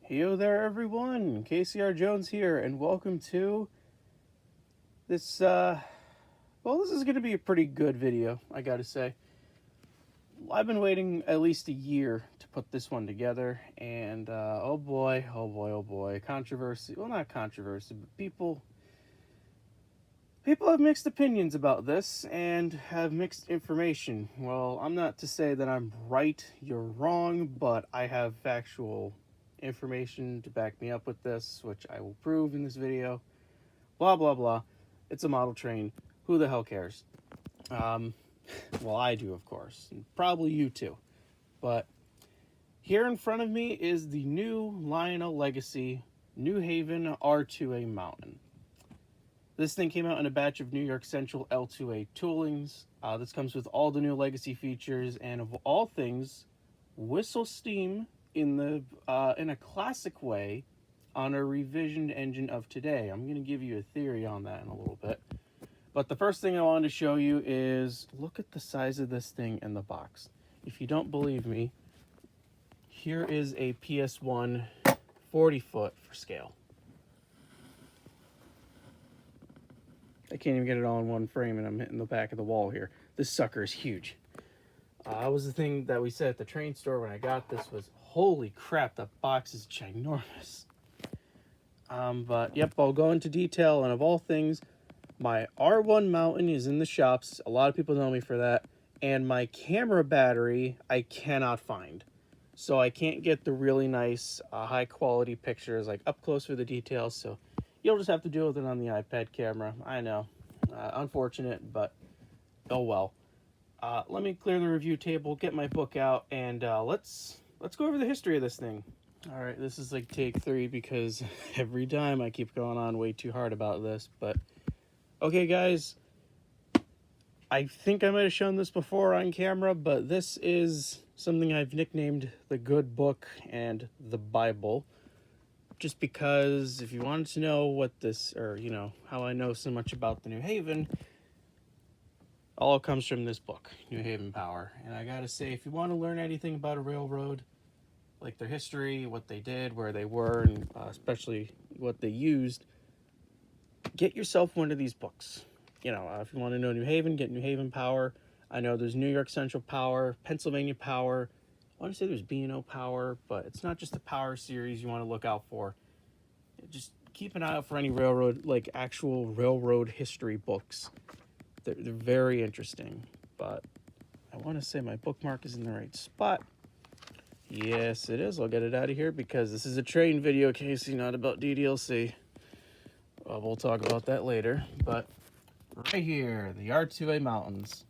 Yo there, everyone. KCR Jones here, and welcome to this. This is going to be a pretty good video, I gotta say. I've been waiting at least a year to put this one together, and oh boy, oh boy, oh boy, controversy. Well, not controversy, but people have mixed opinions about this and have mixed information. Well, I'm not to say that I'm right, you're wrong, but I have factual information to back me up with this, which I will prove in this video. Blah, blah, blah. It's a model train. Who the hell cares? Well, I do, of course. And probably you too. But here in front of me is the new Lionel Legacy New Haven R-2-a Mountain. This thing came out in a batch of New York Central L-2-a toolings. This comes with all the new Legacy features, and of all things, whistle steam in a classic way on a revisioned engine of today. I'm going to give you a theory on that in a little bit. But the first thing I wanted to show you is look at the size of this thing in the box. If you don't believe me, here is a PS1 40 foot for scale. I can't even get it all in one frame, and I'm hitting the back of the wall here. This sucker is huge. That was the thing that we said at the train store when I got this was, holy crap, that box is ginormous. But yep, I'll go into detail, and of all things, my R1 Mountain is in the shops. A lot of people know me for that. And my camera battery I cannot find. So I can't get the really nice, high quality pictures, like up close for the details. So you'll just have to deal with it on the iPad camera. I know. Unfortunate, but oh well. Let me clear the review table, get my book out, and let's go over the history of this thing. All right, this is like take 3 because every time I keep going on way too hard about this, but okay, guys. I think I might have shown this before on camera, but this is something I've nicknamed the Good Book and the Bible. Just because if you wanted to know what this, or you know, how I know so much about the New Haven, all comes from this book, New Haven Power. And I gotta say, if you want to learn anything about a railroad, like their history, what they did, where they were, and especially what they used, get yourself one of these books. You know, if you want to know New Haven, get New Haven Power. I know there's New York Central Power, Pennsylvania Power. I want to say there's B&O Power, but it's not just the Power series you want to look out for. Just keep an eye out for any railroad, like actual railroad history books. They're very interesting, but I want to say my bookmark is in the right spot. Yes, it is. I'll get it out of here because this is a train video, Casey, not about DDLC. We'll talk about that later, but right here, the R-2-a Mountains.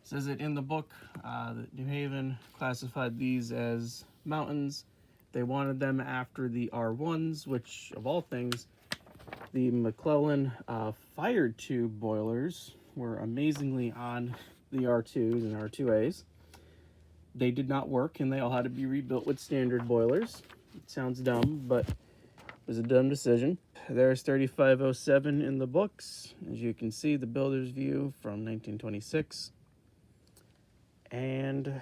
It says it in the book that New Haven classified these as mountains. They wanted them after the R1s, which, of all things, the McClellan fire tube boilers were amazingly on the R2s and R2As. They did not work, and they all had to be rebuilt with standard boilers. It sounds dumb, but it was a dumb decision. There's 3507 in the books. As you can see, the builder's view from 1926. And,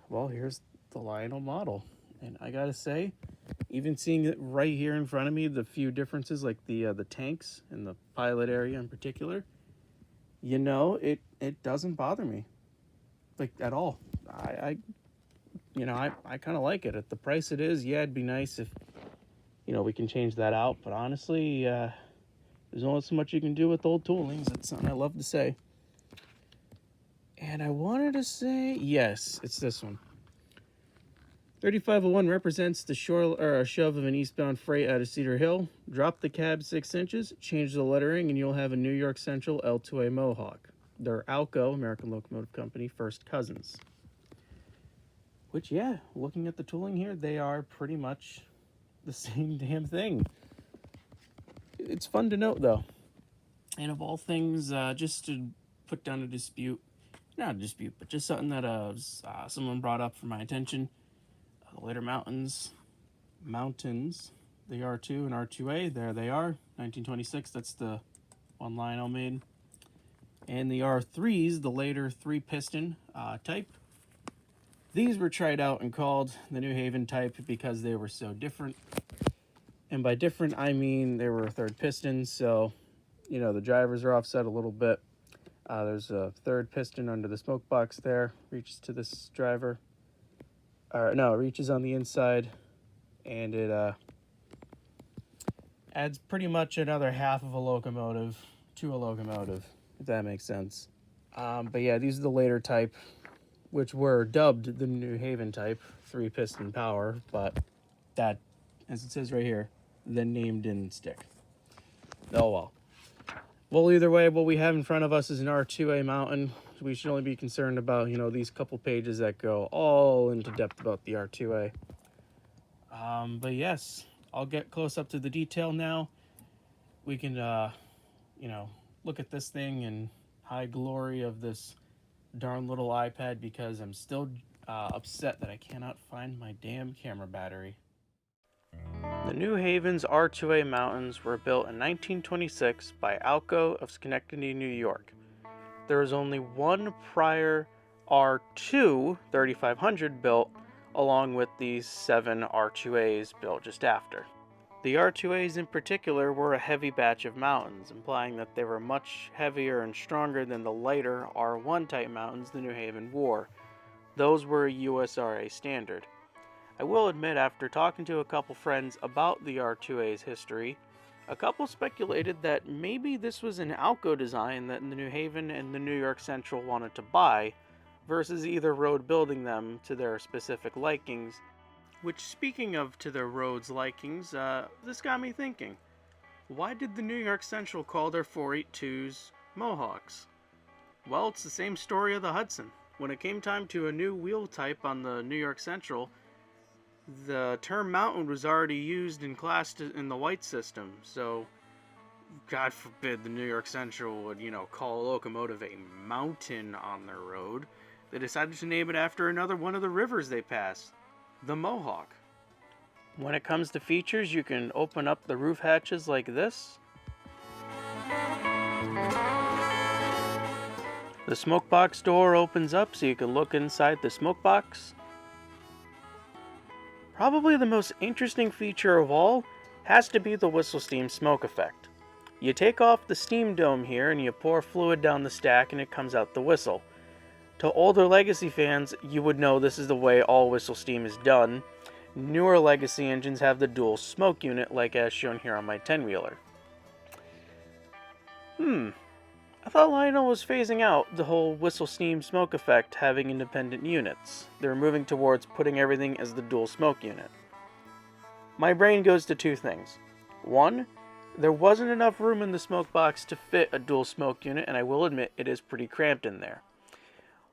well, here's the Lionel model. And I gotta say, even seeing it right here in front of me, the few differences, like the tanks and the pilot area in particular, you know, it doesn't bother me, like, at all. I kind of like it. At the price it is, yeah, it'd be nice if, you know, we can change that out. But honestly, there's only so much you can do with old toolings. That's something I love to say. And I wanted to say, yes, it's this one. 3501 represents the shove of an eastbound freight out of Cedar Hill. Drop the cab 6 inches, change the lettering, and you'll have a New York Central L-2-a Mohawk. They're Alco, American Locomotive Company, first cousins. Which, yeah, looking at the tooling here, they are pretty much the same damn thing. It's fun to note, though. And of all things, just to put down a dispute, not a dispute, but just something that someone brought up for my attention. The later mountains, the R2 and R2A, there they are, 1926, that's the one Lionel made. And the R3s, the later 3-piston type, These were tried out and called the New Haven type because they were so different. And by different, I mean they were third pistons, so, you know, the drivers are offset a little bit. There's a third piston under the smoke box there, reaches to this driver. No, it reaches on the inside, and it adds pretty much another half of a locomotive to a locomotive, if that makes sense. But yeah, these are the later type, which were dubbed the New Haven type, 3-piston power, but that, as it says right here, the name didn't stick. Oh well. Well, either way, what we have in front of us is an R-2-a mountain. We should only be concerned about, you know, these couple pages that go all into depth about the R-2-a. But yes, I'll get close up to the detail now. We can, you know, look at this thing in high glory of this darn little iPad because I'm still upset that I cannot find my damn camera battery. The New Haven's R-2-a mountains were built in 1926 by Alco of Schenectady, New York. There was only one prior R-2 3500 built, along with the 7 R-2-as built just after. The R-2-as in particular were a heavy batch of mountains, implying that they were much heavier and stronger than the lighter R-1 type mountains the New Haven wore. Those were a USRA standard. I will admit, after talking to a couple friends about the R-2-a's history, a couple speculated that maybe this was an Alco design that the New Haven and the New York Central wanted to buy, versus either road building them to their specific likings. Which, speaking of to their road's likings, this got me thinking. Why did the New York Central call their 482s Mohawks? Well, it's the same story of the Hudson. When it came time to a new wheel type on the New York Central, the term mountain was already used and classed in the white system, so God forbid the New York Central would, you know, call a locomotive a mountain on their road. They decided to name it after another one of the rivers they pass, the Mohawk. When it comes to features, you can open up the roof hatches like this. The smoke box door opens up so you can look inside the smoke box. Probably the most interesting feature of all has to be the whistle steam smoke effect. You take off the steam dome here and you pour fluid down the stack and it comes out the whistle. To older Legacy fans, you would know this is the way all whistle steam is done. Newer Legacy engines have the dual smoke unit like as shown here on my 10-wheeler. I thought Lionel was phasing out the whole whistle steam smoke effect having independent units. They were moving towards putting everything as the dual smoke unit. My brain goes to two things. One, there wasn't enough room in the smoke box to fit a dual smoke unit, and I will admit it is pretty cramped in there.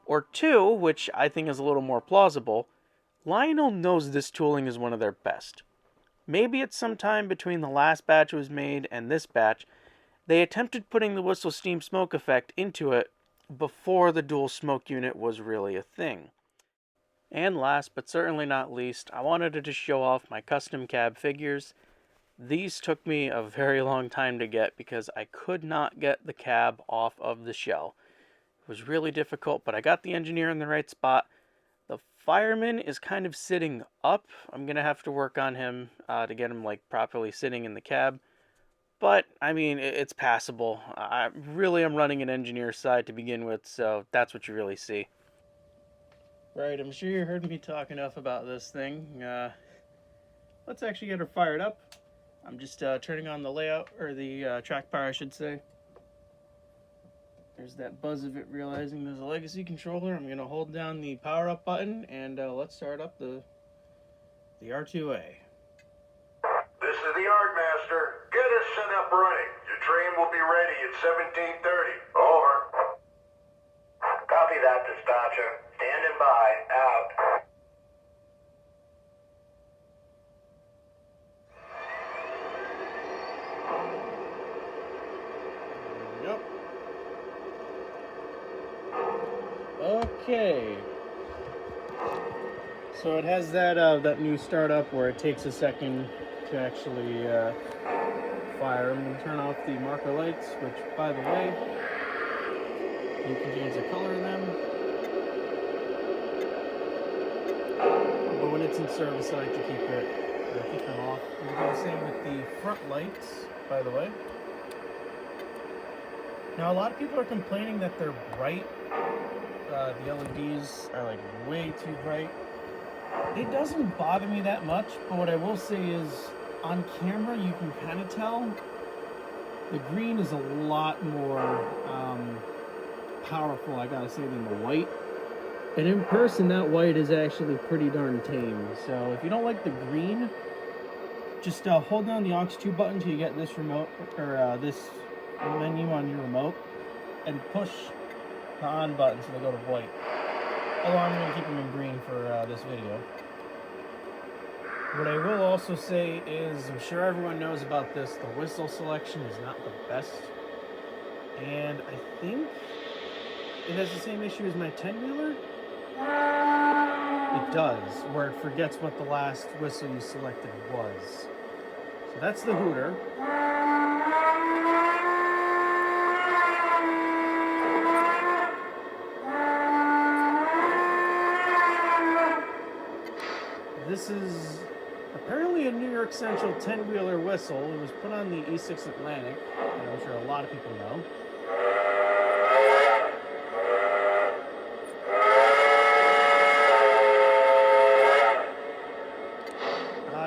Or two, which I think is a little more plausible, Lionel knows this tooling is one of their best. Maybe it's sometime between the last batch was made and this batch, they attempted putting the whistle steam smoke effect into it before the dual smoke unit was really a thing. And last but certainly not least, I wanted to just show off my custom cab figures. These took me a very long time to get because I could not get the cab off of the shell. It was really difficult, but I got the engineer in the right spot. The fireman is kind of sitting up. I'm going to have to work on him to get him like properly sitting in the cab. But, I mean, it's passable. I really am running an engineer side to begin with, so that's what you really see. Right, I'm sure you heard me talk enough about this thing. Let's actually get her fired up. I'm just turning on the layout, or the track power, I should say. There's that buzz of it realizing there's a Legacy controller. I'm going to hold down the power up button, and let's start up the R-2-a. This is the Yardmaster. Get us set up running. Your train will be ready at 17:30. Over. Copy that, dispatcher. Standing by. Out. Yep. Okay. So it has that new startup where it takes a second to actually fire. I'm going to turn off the marker lights, which, by the way, you can change the color of them. it's in service, I like to keep them off. You can do the same with the front lights, by the way. Now, a lot of people are complaining that they're bright. The LEDs are like way too bright. It doesn't bother me that much, but what I will say is, on camera, you can kind of tell the green is a lot more powerful, I gotta say, than the white. And in person, that white is actually pretty darn tame. So if you don't like the green, just hold down the aux2 button till you get this remote, or this menu on your remote, and push the on button so they go to white. Although I'm going to keep them in green for this video. What I will also say is, I'm sure everyone knows about this, the whistle selection is not the best. And I think it has the same issue as my 10-wheeler. It does, where it forgets what the last whistle you selected was. So that's the hooter. This is apparently a New York Central 10-wheeler whistle. It was put on the E6 Atlantic, and I'm sure a lot of people know.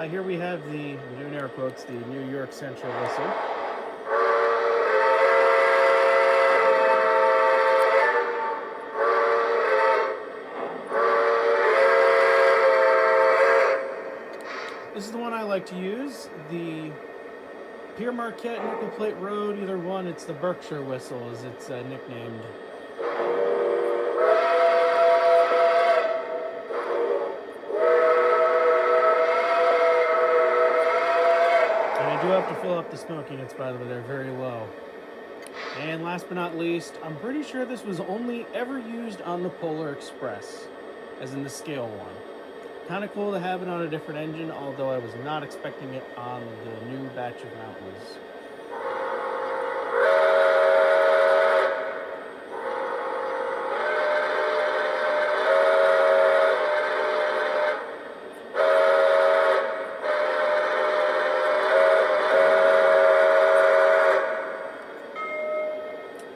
Here we have the, we're doing air quotes, the New York Central whistle. This is the one I like to use, the Pierre Marquette Nickel Plate Road, either one, it's the Berkshire whistle as it's nicknamed. I do have to fill up the smoke units, by the way, they're very low. And last but not least, I'm pretty sure this was only ever used on the Polar Express, as in the scale one. Kind of cool to have it on a different engine, although I was not expecting it on the new batch of Mountains.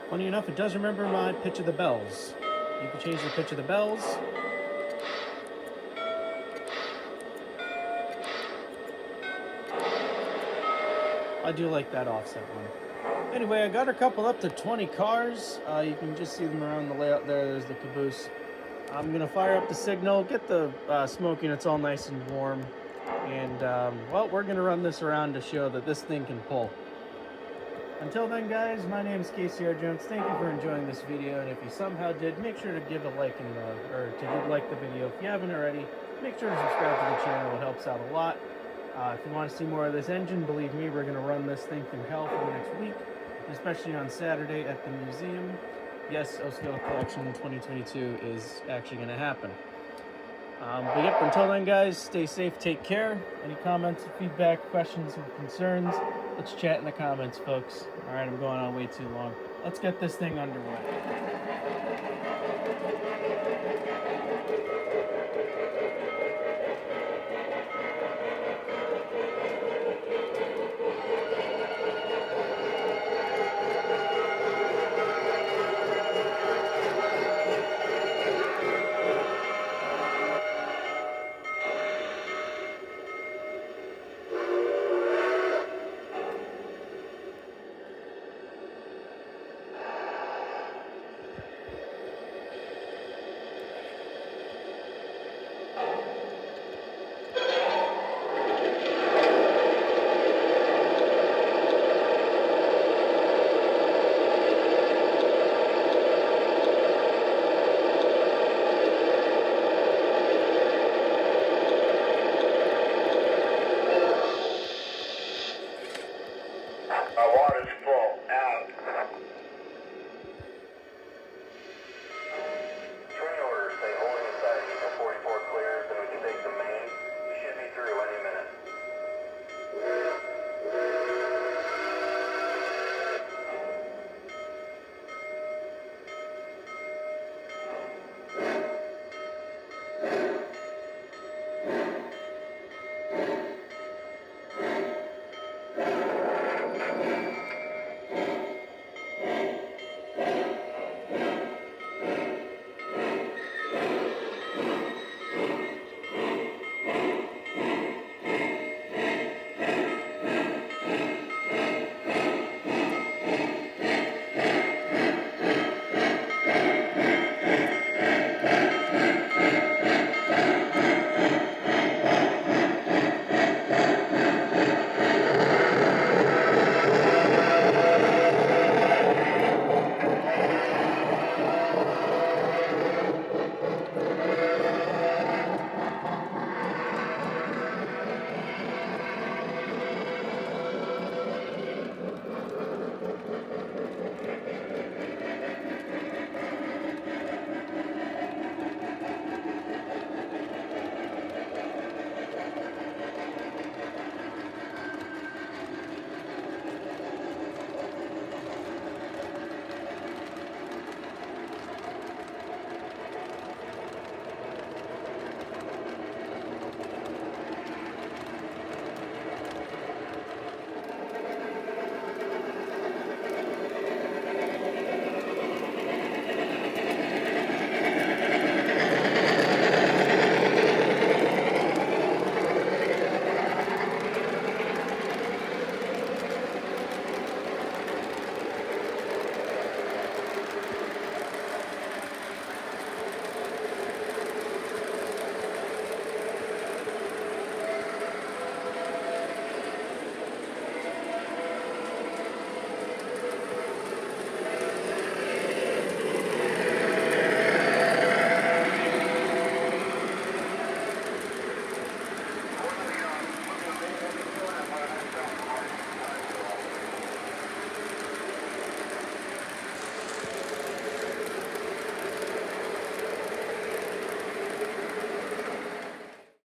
Funny enough, it does remember my pitch of the bells. You can change the pitch of the bells. I do like that offset one. Anyway, I got a couple up to 20 cars. You can just see them around the layout there. There's the caboose. I'm going to fire up the signal, get the smoke units all nice and warm. And, well, we're going to run this around to show that this thing can pull. Until then, guys, my name is Casey R. Jones. Thank you for enjoying this video, and if you somehow did, make sure to give a like the video. If you haven't already, make sure to subscribe to the channel. It helps out a lot. If you want to see more of this engine, believe me, we're going to run this thing through hell for the next week, especially on Saturday at the museum. Yes, O-Scale Collection 2022 is actually going to happen. But yep, until then, guys, stay safe, take care. Any comments, feedback, questions, or concerns, let's chat in the comments, folks. All right, I'm going on way too long. Let's get this thing underway.